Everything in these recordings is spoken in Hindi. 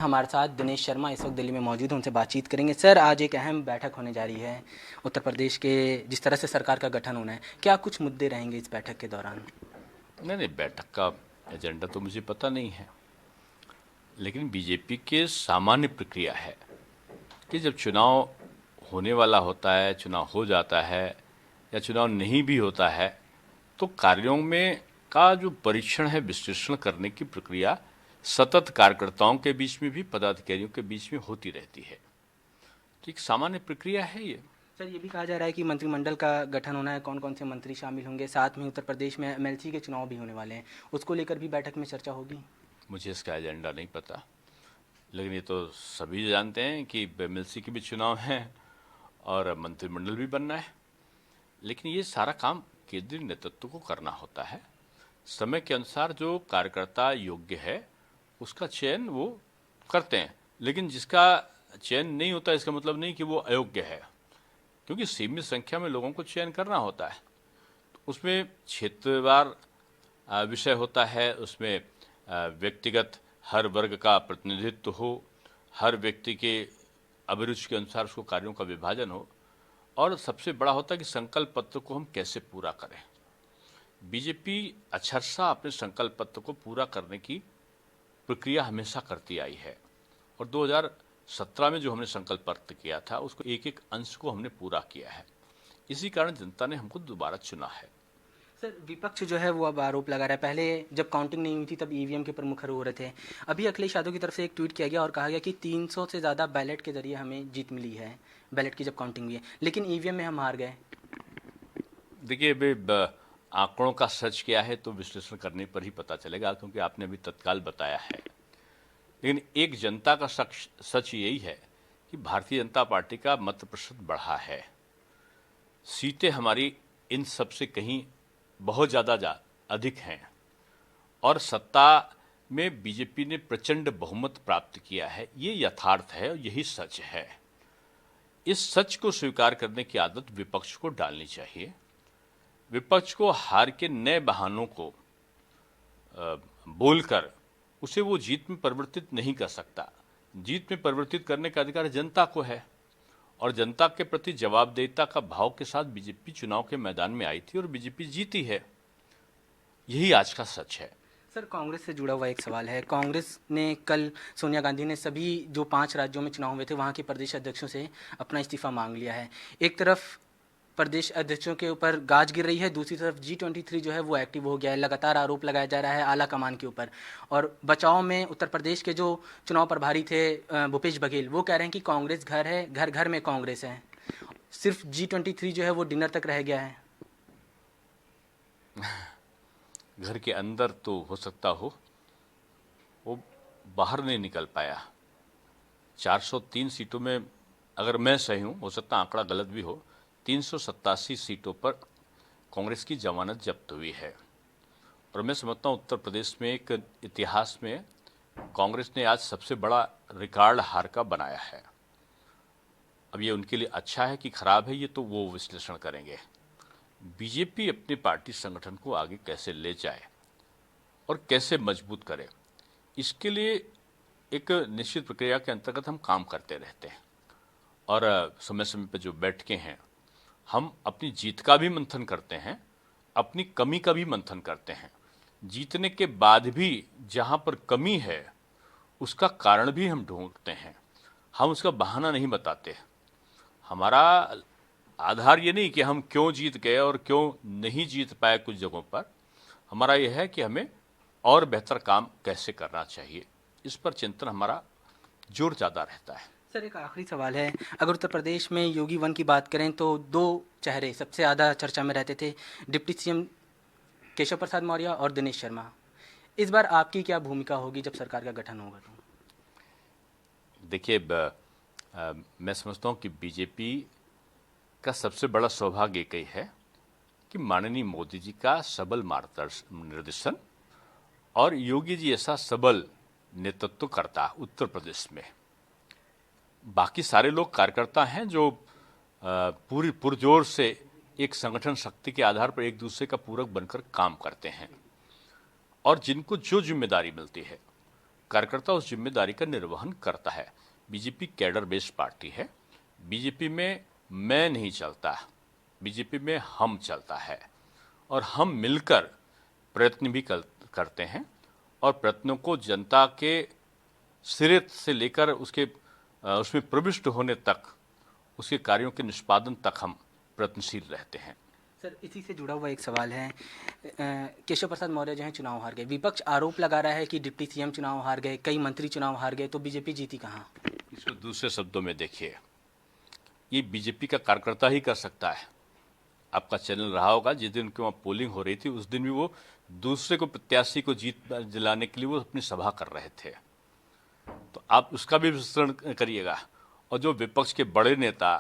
हमारे साथ दिनेश शर्मा इस वक्त दिल्ली में मौजूद हैं, उनसे बातचीत करेंगे। सर, आज एक अहम बैठक होने जा रही है उत्तर प्रदेश के, जिस तरह से सरकार का गठन होना है, क्या कुछ मुद्दे रहेंगे इस बैठक के दौरान? नहीं नहीं, बैठक का एजेंडा तो मुझे पता नहीं है, लेकिन बीजेपी के सामान्य प्रक्रिया है कि जब चुनाव होने वाला होता है, चुनाव हो जाता है या चुनाव नहीं भी होता है, तो कार्यों में का जो परीक्षण है, विश्लेषण करने की प्रक्रिया सतत कार्यकर्ताओं के बीच में भी, पदाधिकारियों के बीच में होती रहती है। तो एक सामान्य प्रक्रिया है ये। सर, ये भी कहा जा रहा है कि मंत्रिमंडल का गठन होना है, कौन कौन से मंत्री शामिल होंगे, साथ में उत्तर प्रदेश में एमएलसी के चुनाव भी होने वाले हैं, उसको लेकर भी बैठक में चर्चा होगी। मुझे इसका एजेंडा नहीं पता, लेकिन ये तो सभी जानते हैं कि एमएलसी के भी चुनाव हैं और मंत्रिमंडल भी बनना है। लेकिन ये सारा काम केंद्रीय नेतृत्व को करना होता है। समय के अनुसार जो कार्यकर्ता योग्य है उसका चयन वो करते हैं, लेकिन जिसका चयन नहीं होता इसका मतलब नहीं कि वो अयोग्य है, क्योंकि सीमित संख्या में लोगों को चयन करना होता है। तो उसमें क्षेत्रवार विषय होता है, उसमें व्यक्तिगत हर वर्ग का प्रतिनिधित्व हो, हर व्यक्ति के अभिरुचि के अनुसार उसको कार्यों का विभाजन हो, और सबसे बड़ा होता है कि संकल्प पत्र को हम कैसे पूरा करें। बीजेपी अक्षरशः अपने संकल्प पत्र को पूरा करने की प्रक्रिया हमेशा करती आई है, और 2017 में जो हमने संकल्प पत्र किया था उसको एक एक अंश को हमने पूरा किया है। इसी कारण जनता ने हमको दोबारा चुना है। सर, विपक्ष जो है वो अब आरोप लगा रहा है, पहले जब काउंटिंग नहीं हुई थी तब ईवीएम के प्रमुख हो रहे थे। अभी अखिलेश यादव की तरफ से एक ट्वीट किया गया और कहा गया कि 300 से ज़्यादा बैलेट के जरिए हमें जीत मिली है, बैलेट की जब काउंटिंग हुई है, लेकिन ईवीएम में हम हार गए। देखिए, अभी आंकड़ों का सच क्या है तो विश्लेषण करने पर ही पता चलेगा, क्योंकि आपने अभी तत्काल बताया है। लेकिन एक जनता का सच यही है कि भारतीय जनता पार्टी का मत प्रतिशत बढ़ा है। सीटें हमारी इन सब से कहीं बहुत ज़्यादा अधिक हैं, और सत्ता में बीजेपी ने प्रचंड बहुमत प्राप्त किया है। ये यथार्थ है और यही सच है। इस सच को स्वीकार करने की आदत विपक्ष को डालनी चाहिए। विपक्ष को हार के नए बहानों को बोलकर उसे वो जीत में परिवर्तित नहीं कर सकता। जीत में परिवर्तित करने का अधिकार जनता को है, और जनता के प्रति जवाबदेहिता का भाव के साथ बीजेपी चुनाव के मैदान में आई थी और बीजेपी जीती है। यही आज का सच है। सर, कांग्रेस से जुड़ा हुआ एक सवाल है। कांग्रेस ने कल, सोनिया गांधी ने सभी जो 5 राज्यों में चुनाव हुए थे वहाँ के प्रदेश अध्यक्षों से अपना इस्तीफा मांग लिया है। एक तरफ प्रदेश अध्यक्षों के ऊपर गाज गिर रही है, दूसरी तरफ G23 जो है वो एक्टिव हो गया है, लगातार आरोप लगाया जा रहा है आला कमान के ऊपर। और बचाव में उत्तर प्रदेश के जो चुनाव प्रभारी थे भूपेश बघेल, वो कह रहे हैं कि कांग्रेस घर है, घर घर में कांग्रेस है, सिर्फ G23 जो है वो डिनर तक रह गया है। घर के अंदर तो हो सकता हो, वो बाहर नहीं निकल पाया। 403 सीटों में, अगर मैं सही हूँ, हो सकता आंकड़ा गलत भी हो, 387 सीटों पर कांग्रेस की जमानत जब्त हुई है। और मैं समझता हूँ उत्तर प्रदेश में एक इतिहास में कांग्रेस ने आज सबसे बड़ा रिकॉर्ड हार का बनाया है। अब ये उनके लिए अच्छा है कि खराब है, ये तो वो विश्लेषण करेंगे। बीजेपी अपनी पार्टी संगठन को आगे कैसे ले जाए और कैसे मजबूत करे, इसके लिए एक निश्चित प्रक्रिया के अंतर्गत हम काम करते रहते हैं, और समय समय पर जो बैठकें हैं, हम अपनी जीत का भी मंथन करते हैं, अपनी कमी का भी मंथन करते हैं। जीतने के बाद भी जहां पर कमी है उसका कारण भी हम ढूंढते हैं, हम उसका बहाना नहीं बताते। हमारा आधार ये नहीं कि हम क्यों जीत गए और क्यों नहीं जीत पाए कुछ जगहों पर, हमारा यह है कि हमें और बेहतर काम कैसे करना चाहिए, इस पर चिंतन हमारा जोर ज़्यादा रहता है। सर, एक आखिरी सवाल है। अगर उत्तर प्रदेश में योगी वन की बात करें तो 2 चेहरे सबसे ज़्यादा चर्चा में रहते थे, डिप्टी सीएम केशव प्रसाद मौर्य और दिनेश शर्मा। इस बार आपकी क्या भूमिका होगी जब सरकार का गठन होगा तो? देखिए, मैं समझता हूँ कि बीजेपी का सबसे बड़ा सौभाग्य एक ही है कि माननीय मोदी जी का सबल मार्गदर्शन, निर्देशन, और योगी जी ऐसा सबल नेतृत्व करता उत्तर प्रदेश में। बाकी सारे लोग कार्यकर्ता हैं जो पूरी पुरजोर से एक संगठन शक्ति के आधार पर एक दूसरे का पूरक बनकर काम करते हैं, और जिनको जो जिम्मेदारी मिलती है कार्यकर्ता उस जिम्मेदारी का निर्वहन करता है। बीजेपी कैडर बेस्ड पार्टी है। बीजेपी में मैं नहीं चलता, बीजेपी में हम चलता है और हम मिलकर प्रयत्न भी करते हैं और प्रयत्नों को जनता के सिरे से लेकर उसमें प्रविष्ट होने तक, उसके कार्यों के निष्पादन तक हम प्रयत्नशील रहते हैं। सर, इसी से जुड़ा हुआ एक सवाल है। केशव प्रसाद मौर्य जो हैं चुनाव हार गए, विपक्ष आरोप लगा रहा है कि डिप्टी सीएम चुनाव हार गए, कई मंत्री चुनाव हार गए, तो बीजेपी जीती कहाँ? इसको दूसरे शब्दों में देखिए, ये बीजेपी का कार्यकर्ता ही कर सकता है। आपका चैनल रहा होगा, जिस दिन की वहाँ पोलिंग हो रही थी उस दिन भी वो दूसरे को प्रत्याशी को जीत दिलाने के लिए वो अपनी सभा कर रहे थे, तो आप उसका भी विश्लेषण करिएगा। और जो विपक्ष के बड़े नेता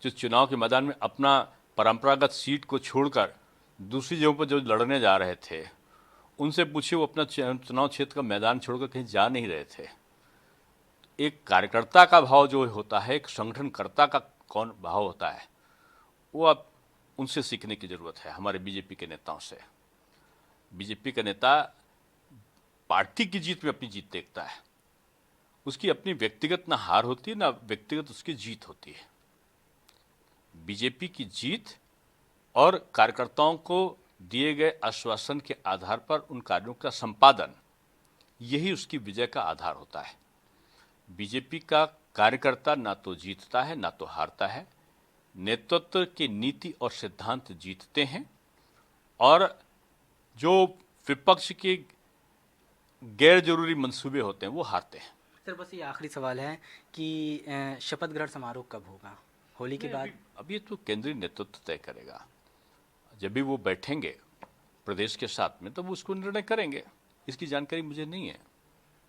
जो चुनाव के मैदान में अपना परंपरागत सीट को छोड़कर दूसरी जगहों पर जो लड़ने जा रहे थे, उनसे पूछिए वो अपना चुनाव क्षेत्र का मैदान छोड़कर कहीं जा नहीं रहे थे। एक कार्यकर्ता का भाव जो होता है, एक संगठनकर्ता का कौन भाव होता है, वो आप उनसे सीखने की जरूरत है, हमारे बीजेपी के नेताओं से। बीजेपी का नेता पार्टी की जीत में अपनी जीत देखता है, उसकी अपनी व्यक्तिगत ना हार होती है ना व्यक्तिगत उसकी जीत होती है। बीजेपी की जीत और कार्यकर्ताओं को दिए गए आश्वासन के आधार पर उन कार्यों का संपादन, यही उसकी विजय का आधार होता है। बीजेपी का कार्यकर्ता ना तो जीतता है ना तो हारता है, नेतृत्व की नीति और सिद्धांत जीतते हैं और जो विपक्ष के गैर जरूरी मंसूबे होते हैं वो हारते हैं। सर, बस ये आखिरी सवाल है कि शपथ ग्रहण समारोह कब होगा? होली के बाद? अभी तो केंद्रीय नेतृत्व तय करेगा। जब भी वो बैठेंगे प्रदेश के साथ में, तब वो उसको निर्णय करेंगे। इसकी जानकारी मुझे नहीं है।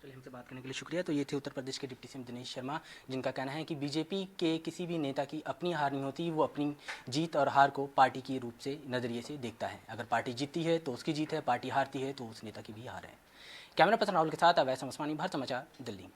चलिए, हमसे बात करने के लिए शुक्रिया। तो ये थे उत्तर प्रदेश के डिप्टी सीएम दिनेश शर्मा, जिनका कहना है कि बीजेपी के किसी भी नेता की अपनी हार नहीं होती, वो अपनी जीत और हार को पार्टी के रूप से, नज़रिए से देखता है। अगर पार्टी जीतती है तो उसकी जीत है, पार्टी हारती है तो उस नेता की भी हार है। कैमरा पर्सन राहुल के साथ अवैध उस्मानी, भारत समाचार, दिल्ली।